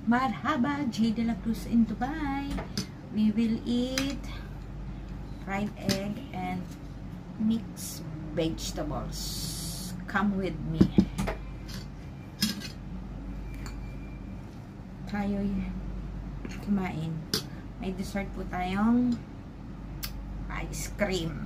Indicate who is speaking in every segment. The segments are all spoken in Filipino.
Speaker 1: Marhaba, J De La Cruz in Dubai. We will eat fried egg and mixed vegetables. Come with me. Tayo'y kumain. May dessert po tayong ice cream.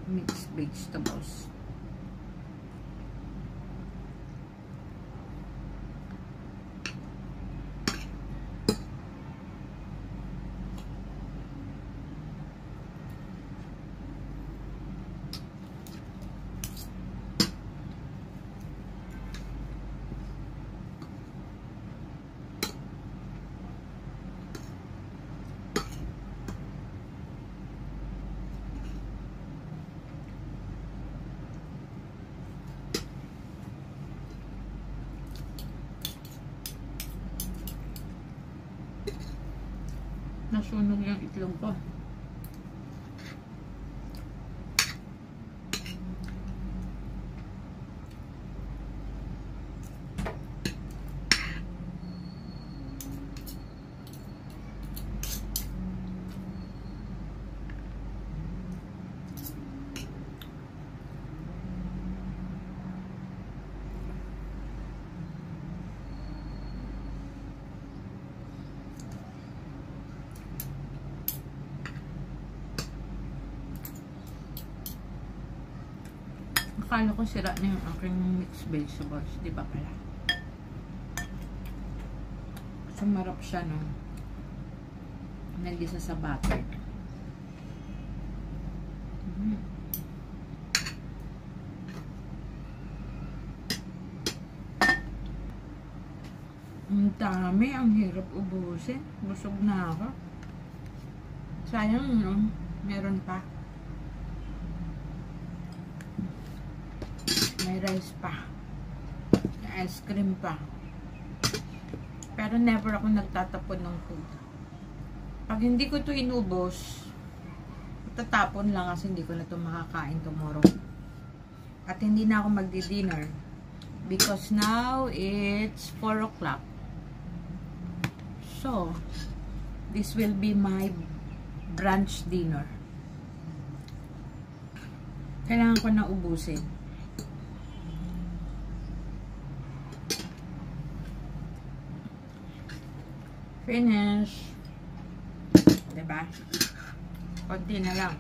Speaker 1: Mixed vegetables. Nasunog yung itlog ko. Akala ko sira na yung aking mixed vegetables. Di ba pala? Sumarap siya, no? Nagisa sa butter. Ang dami. Ang hirap ubusin. Busog na ako. Sayang, no? Meron pa. May rice pa. May ice cream pa. Pero never ako nagtatapon ng food. Pag hindi ko to inubos, tatapon lang kasi hindi ko na to makakain tomorrow. At hindi na ako magdi-dinner. Because now, it's 4 o'clock. So, this will be my brunch dinner. Kailangan ko na ubusin. Finish. Diba? Konti na lang.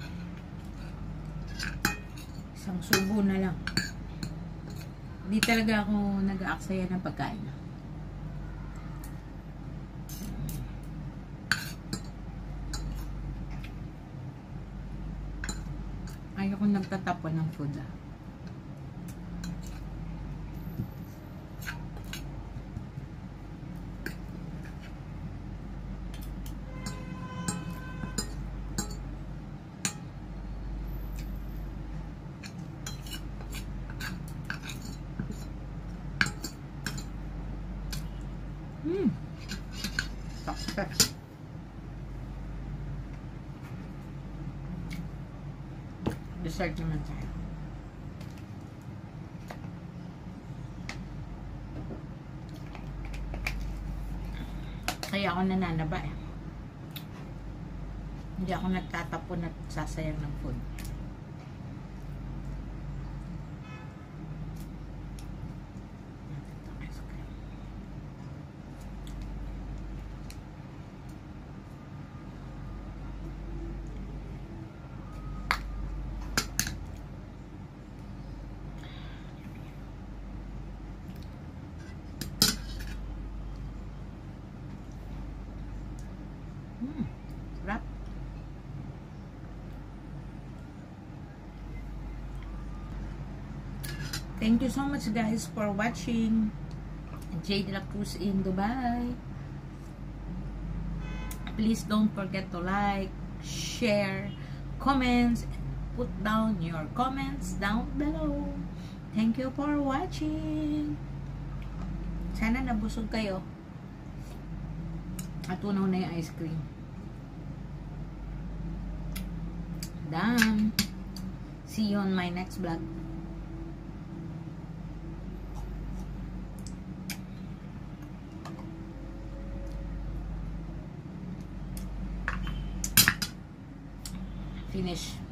Speaker 1: Isang subo na lang. Hindi talaga ako nag-aaksaya ng pagkain. Ayaw ko nagtatapon ng food. Success. Dessert naman tayo. Kaya ako nananaba eh. Hindi ako nagtatapon at sasayang ng food. Wrap. Thank you so much guys for watching. J De La Cruz in Dubai. Please don't forget to like, share, comments, and put down your comments down below. Thank you for watching. Sana nabusog kayo. At tunaw na yung ice cream. Done. See you on my next vlog. Finish.